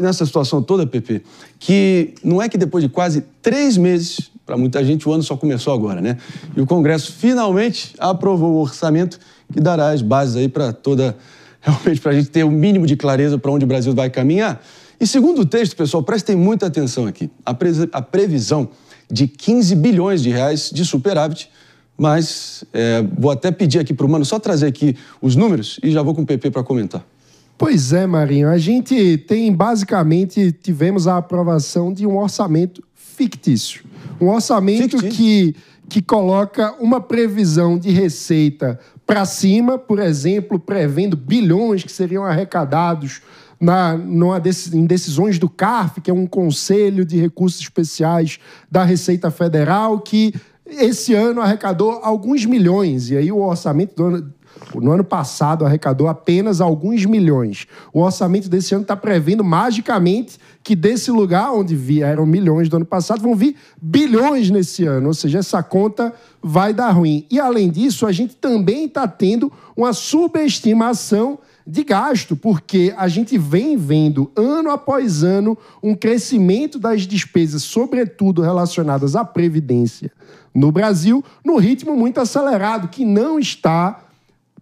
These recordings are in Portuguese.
nessa situação toda, Pepe, que não é que depois de quase 3 meses, para muita gente o ano só começou agora, né? E o Congresso finalmente aprovou o orçamento que dará as bases aí para realmente para a gente ter o mínimo de clareza para onde o Brasil vai caminhar. E segundo o texto, pessoal, prestem muita atenção aqui, a previsão de 15 bilhões de reais de superávit, mas vou até pedir aqui para o Mano só trazer aqui os números e já vou com o PP para comentar. Pois é, Marinho, a gente tivemos a aprovação de um orçamento fictício. Um orçamento que coloca uma previsão de receita para cima, por exemplo, prevendo bilhões que seriam arrecadados em decisões do CARF, que é um Conselho de Recursos Especiais da Receita Federal, que esse ano arrecadou alguns milhões. E aí o orçamento no ano passado arrecadou apenas alguns milhões. O orçamento desse ano está prevendo magicamente que desse lugar onde vieram milhões do ano passado vão vir bilhões nesse ano. Ou seja, essa conta vai dar ruim. E além disso, a gente também está tendo uma subestimação de gasto, porque a gente vem vendo ano após ano um crescimento das despesas, sobretudo relacionadas à Previdência no Brasil, num ritmo muito acelerado, que não está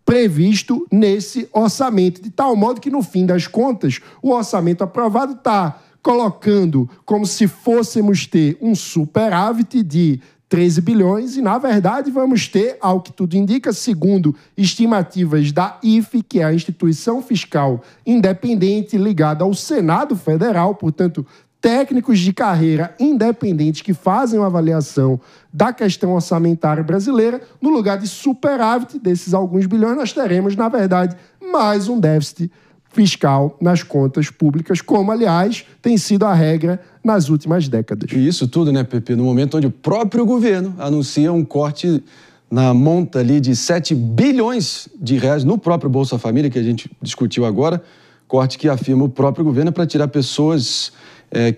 previsto nesse orçamento, de tal modo que, no fim das contas, o orçamento aprovado está colocando como se fôssemos ter um superávit de 13 bilhões e, na verdade, vamos ter, ao que tudo indica, segundo estimativas da IFE, que é a instituição fiscal independente ligada ao Senado Federal, portanto, técnicos de carreira independentes que fazem uma avaliação da questão orçamentária brasileira, no lugar de superávit desses alguns bilhões, nós teremos, na verdade, mais um déficit fiscal nas contas públicas, como, aliás, tem sido a regra nas últimas décadas. E isso tudo, né, Pepe, no momento onde o próprio governo anuncia um corte na monta ali de 7 bilhões de reais no próprio Bolsa Família, que a gente discutiu agora, corte que afirma o próprio governo para tirar pessoas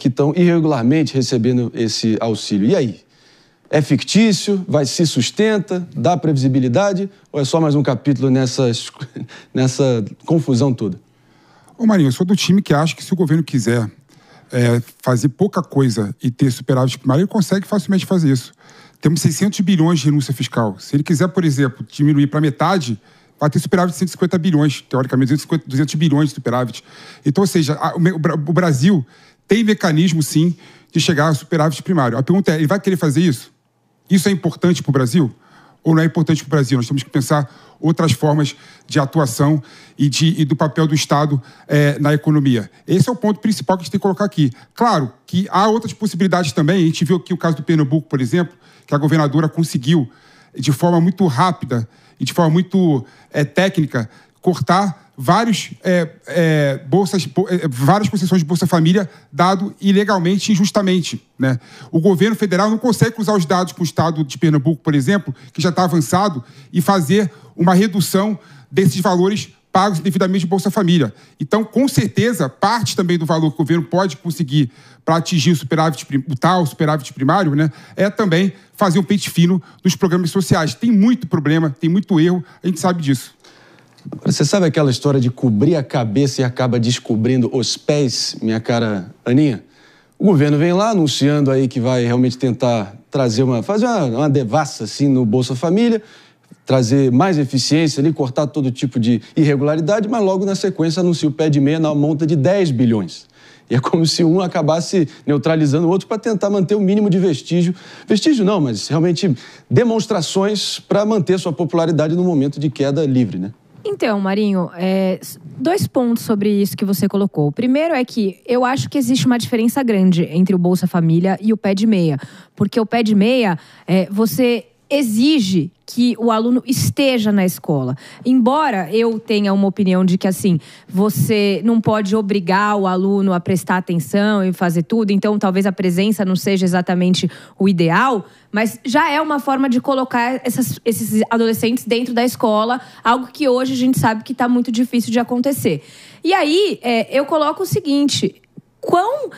que estão irregularmente recebendo esse auxílio. E aí? É fictício? Se sustenta? Dá previsibilidade? Ou é só mais um capítulo nessa confusão toda? Ô Marinho, eu sou do time que acha que se o governo quiser fazer pouca coisa e ter superávit primário, ele consegue facilmente fazer isso. Temos 600 bilhões de renúncia fiscal. Se ele quiser, por exemplo, diminuir para metade, vai ter superávit de 150 bilhões, teoricamente, 200 bilhões de superávit. Então, ou seja, o Brasil tem mecanismo, sim, de chegar ao superávit primário. A pergunta é, ele vai querer fazer isso? Isso é importante para o Brasil? Ou não é importante para o Brasil? Nós temos que pensar outras formas de atuação e do papel do Estado na economia. Esse é o ponto principal que a gente tem que colocar aqui. Claro que há outras possibilidades também. A gente viu aqui o caso do Pernambuco, por exemplo, que a governadora conseguiu, de forma muito rápida e de forma muito técnica, cortar várias concessões de Bolsa Família dado ilegalmente e injustamente, né? O governo federal não consegue cruzar os dados com o estado de Pernambuco, por exemplo, que já está avançado, e fazer uma redução desses valores pagos devidamente de Bolsa Família. Então, com certeza, parte também do valor que o governo pode conseguir para atingir o tal superávit primário, né, é também fazer um pente fino nos programas sociais. Tem muito problema, tem muito erro, a gente sabe disso. Você sabe aquela história de cobrir a cabeça e acaba descobrindo os pés, minha cara Aninha? O governo vem lá anunciando aí que vai realmente tentar fazer uma devassa assim no Bolsa Família, trazer mais eficiência ali, cortar todo tipo de irregularidade, mas logo na sequência anuncia o pé de meia na monta de 10 bilhões. E é como se um acabasse neutralizando o outro para tentar manter o mínimo de vestígio. Vestígio não, mas realmente demonstrações para manter sua popularidade no momento de queda livre, né? Então, Marinho, 2 pontos sobre isso que você colocou. O primeiro é que eu acho que existe uma diferença grande entre o Bolsa Família e o pé de meia. Porque o pé de meia, você exige que o aluno esteja na escola. Embora eu tenha uma opinião de que, assim, você não pode obrigar o aluno a prestar atenção e fazer tudo, então talvez a presença não seja exatamente o ideal, mas já é uma forma de colocar esses adolescentes dentro da escola, algo que hoje a gente sabe que está muito difícil de acontecer. E aí, eu coloco o seguinte: quão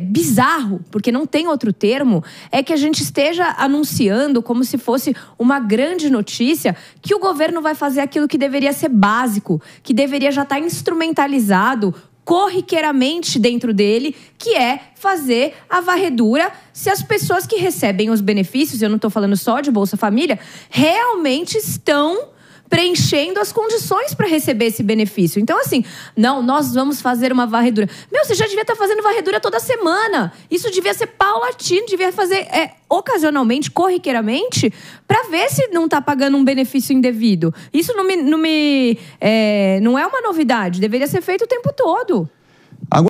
bizarro, porque não tem outro termo, é que a gente esteja anunciando como se fosse uma grande notícia que o governo vai fazer aquilo que deveria ser básico, que deveria já estar instrumentalizado corriqueiramente dentro dele, que é fazer a varredura se as pessoas que recebem os benefícios, eu não estou falando só de Bolsa Família, realmente estão preenchendo as condições para receber esse benefício. Então, assim, não, nós vamos fazer uma varredura. Meu, você já devia estar fazendo varredura toda semana. Isso devia ser paulatino, devia fazer ocasionalmente, corriqueiramente, para ver se não está pagando um benefício indevido. Isso não é uma novidade, deveria ser feito o tempo todo.